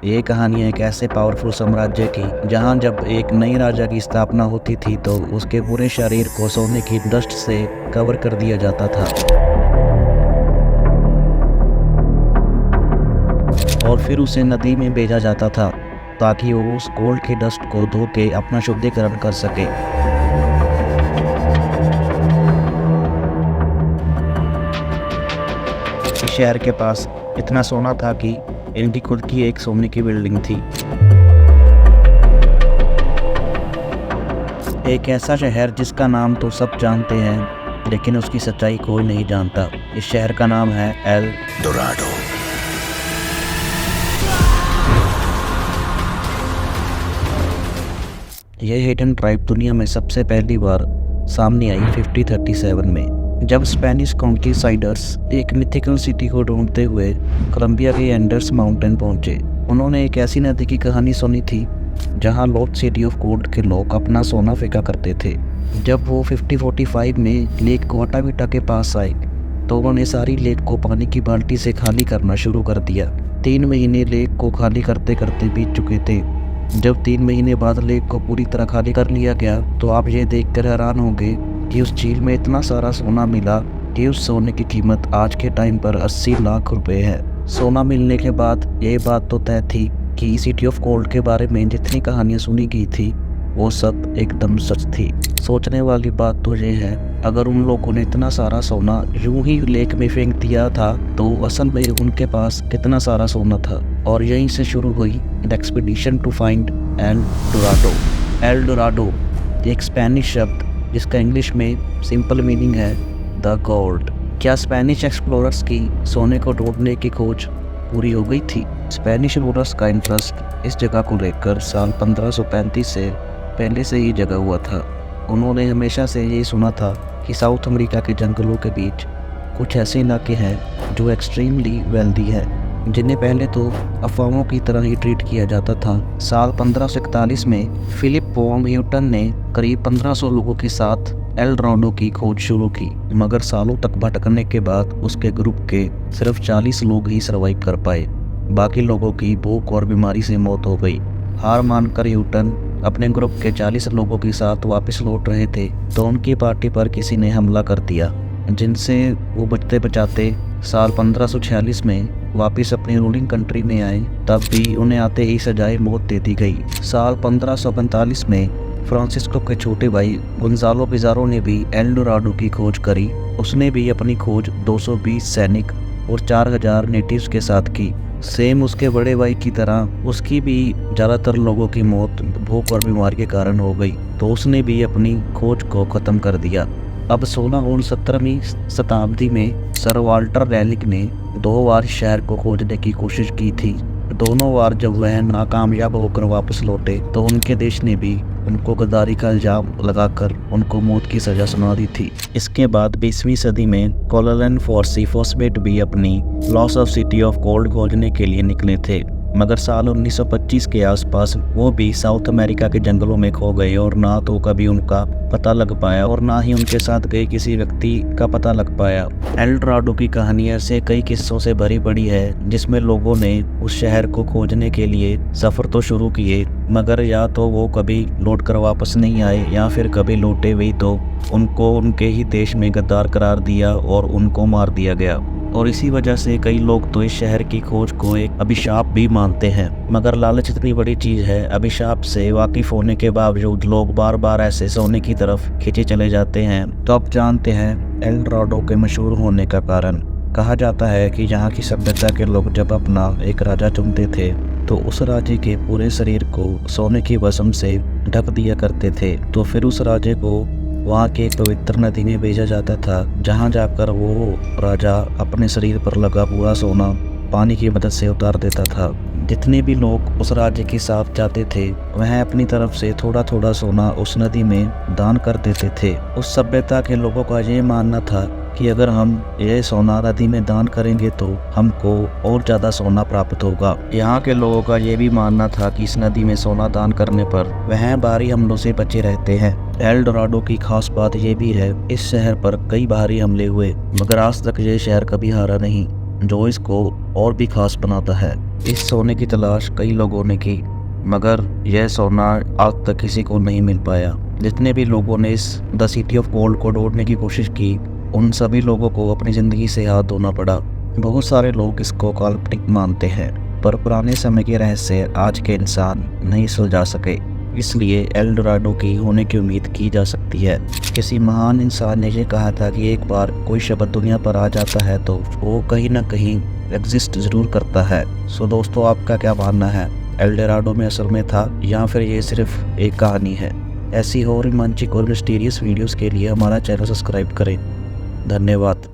ये कहानी एक ऐसे पावरफुल साम्राज्य की जहां जब एक नई राजा की स्थापना होती थी तो उसके पूरे शरीर को सोने की डस्ट से कवर कर दिया जाता था और फिर उसे नदी में भेजा जाता था ताकि वो उस गोल्ड की डस्ट को धो के अपना शुद्धिकरण कर सके। इस शहर के पास इतना सोना था कि इनकी खुद की एक सोने की बिल्डिंग थी। एक ऐसा शहर जिसका नाम तो सब जानते हैं लेकिन उसकी सच्चाई कोई नहीं जानता। इस शहर का नाम है एल डोराडो। यह हिडन ट्राइब दुनिया में सबसे पहली बार सामने आई 5037 में, जब स्पेनिश कॉन्किसाइडर्स एक मिथिकल सिटी को ढूंढते हुए कोलंबिया के एंडर्स माउंटेन पहुंचे। उन्होंने एक ऐसी नदी की कहानी सुनी थी जहां लॉस्ट सिटी ऑफ गोल्ड के लोग अपना सोना फेंका करते थे। जब वो 5045 में लेक कोटाविटा के पास आए तो उन्होंने सारी लेक को पानी की बाल्टी से खाली करना शुरू कर दिया। 3 महीने लेक को खाली करते करते बीत चुके थे। जब 3 महीने बाद लेक को पूरी तरह खाली कर लिया गया तो आप ये देखकर हैरान होंगे कि उस झील में इतना सारा सोना मिला कि उस सोने की कीमत आज के टाइम पर 80 लाख रुपए है। सोना मिलने के बाद ये बात तो तय थी कि सिटी ऑफ गोल्ड के बारे में जितनी कहानियां सुनी गई थी वो सब एकदम सच थी। सोचने वाली बात तो ये है, अगर उन लोगों ने इतना सारा सोना यूं ही लेक में फेंक दिया था तो असल में उनके पास कितना सारा सोना था। और यहीं से शुरू हुई the expedition to find El Dorado. El Dorado एक स्पेनिश शब्द जिसका इंग्लिश में सिंपल मीनिंग है द गोल्ड। क्या स्पेनिश एक्सप्लोरर्स की सोने को ढूंढने की खोज पूरी हो गई थी? स्पेनिश रूलर्स का इंटरेस्ट इस जगह को लेकर साल 1535 से पहले से ही जगा हुआ था। उन्होंने हमेशा से ये सुना था कि साउथ अमेरिका के जंगलों के बीच कुछ ऐसे इलाके हैं जो एक्सट्रीमली वेल्दी है, जिन्हें पहले तो अफवाहों की तरह ही ट्रीट किया जाता था। साल 1541 में फिलिप वॉन ह्यूटन ने करीब 1500 लोगों के साथ एल डोराडो की खोज शुरू की, मगर सालों तक भटकने के बाद उसके ग्रुप के सिर्फ 40 लोग ही सर्वाइव कर पाए। बाकी लोगों की भूख और बीमारी से मौत हो गई। हार मानकर ह्यूटन अपने ग्रुप के 40 लोगों के साथ वापस लौट रहे थे तो उनकी पार्टी पर किसी ने हमला कर दिया, जिनसे वो बचते बचाते साल 1546 में वापस अपनी रूलिंग कंट्री में आए। तब भी उन्हें आते ही सजाए मौत दे दी गई। साल 1545 में फ्रांसिस्को के छोटे भाई गोंजालो पिज़ारो ने भी एल डोराडो की खोज करी। उसने भी अपनी खोज 220 सैनिक और 4000 नेटिव्स के साथ की। सेम उसके बड़े भाई की तरह उसकी भी ज़्यादातर लोगों की मौत भूख और बीमारी के कारण हो गई, तो उसने भी अपनी खोज को ख़त्म कर दिया। अब 16 और 17वीं शताब्दी में सर वाल्टर रैलिक ने 2 बार शहर को खोजने की कोशिश की थी। दोनों बार जब वह नाकामयाब होकर वापस लौटे तो उनके देश ने भी उनको गद्दारी का इल्जाम लगाकर उनको मौत की सज़ा सुना दी थी। इसके बाद 20वीं सदी में कोलोलन फॉर्सी फॉस्बेट भी अपनी loss of city of gold खोजने के लिए निकले थे, मगर साल 1925 के आसपास वो भी साउथ अमेरिका के जंगलों में खो गए और ना तो कभी उनका पता लग पाया और ना ही उनके साथ गए किसी व्यक्ति का पता लग पाया। एल डोराडो की कहानी ऐसे कई किस्सों से भरी पड़ी है जिसमें लोगों ने उस शहर को खोजने के लिए सफ़र तो शुरू किए, मगर या तो वो कभी लौट कर वापस नहीं आए या फिर कभी लौटे भी तो उनको उनके ही देश में गद्दार करार दिया और उनको मार दिया गया। और इसी वजह से कई लोग तो इस शहर की खोज को एक अभिशाप भी मानते हैं। मगर लालच इतनी बड़ी चीज़ है, अभिशाप से वाकिफ होने के बावजूद लोग बार बार ऐसे सोने की तरफ खींचे चले जाते हैं। तो आप जानते हैं एल डोराडो के मशहूर होने का कारण? कहा जाता है कि यहाँ की सभ्यता के लोग जब अपना एक राजा चुनते थे तो उस राजे के पूरे शरीर को सोने की भस्म से ढक दिया करते थे, तो फिर उस राजे को वहाँ के एक पवित्र नदी में भेजा जाता था, जहाँ जाकर वो राजा अपने शरीर पर लगा पूरा सोना पानी की मदद से उतार देता था। जितने भी लोग उस राज्य के साथ जाते थे वह अपनी तरफ से थोड़ा थोड़ा सोना उस नदी में दान कर देते थे। उस सभ्यता के लोगों का ये मानना था कि अगर हम ये सोना नदी में दान करेंगे तो हमको और ज़्यादा सोना प्राप्त होगा। यहाँ के लोगों का ये भी मानना था कि इस नदी में सोना दान करने पर वह भारी हमलों से बचे रहते हैं। एल डोराडो की खास बात ये भी है, इस शहर पर कई भारी हमले हुए मगर आज तक ये शहर कभी हारा नहीं, जो इसको और भी खास बनाता है। इस सोने की तलाश कई लोगों ने की, मगर यह सोना आज तक किसी को नहीं मिल पाया। जितने भी लोगों ने इस द सिटी ऑफ गोल्ड को ढूंढने की कोशिश की, उन सभी लोगों को अपनी ज़िंदगी से हाथ धोना पड़ा। बहुत सारे लोग इसको काल्पनिक मानते हैं, पर पुराने समय के रहस्य आज के इंसान नहीं सुलझा सके। इसलिए एल डोराडो की होने की उम्मीद की जा सकती है। किसी महान इंसान ने ये कहा था कि एक बार कोई शब्द दुनिया पर आ जाता है तो वो कहीं ना कहीं एग्जिस्ट ज़रूर करता है। सो दोस्तों, आपका क्या मानना है? एल डोराडो में असल में था या फिर ये सिर्फ एक कहानी है? ऐसी और रोमांचक और मिस्टीरियस वीडियोस के लिए हमारा चैनल सब्सक्राइब करें। धन्यवाद।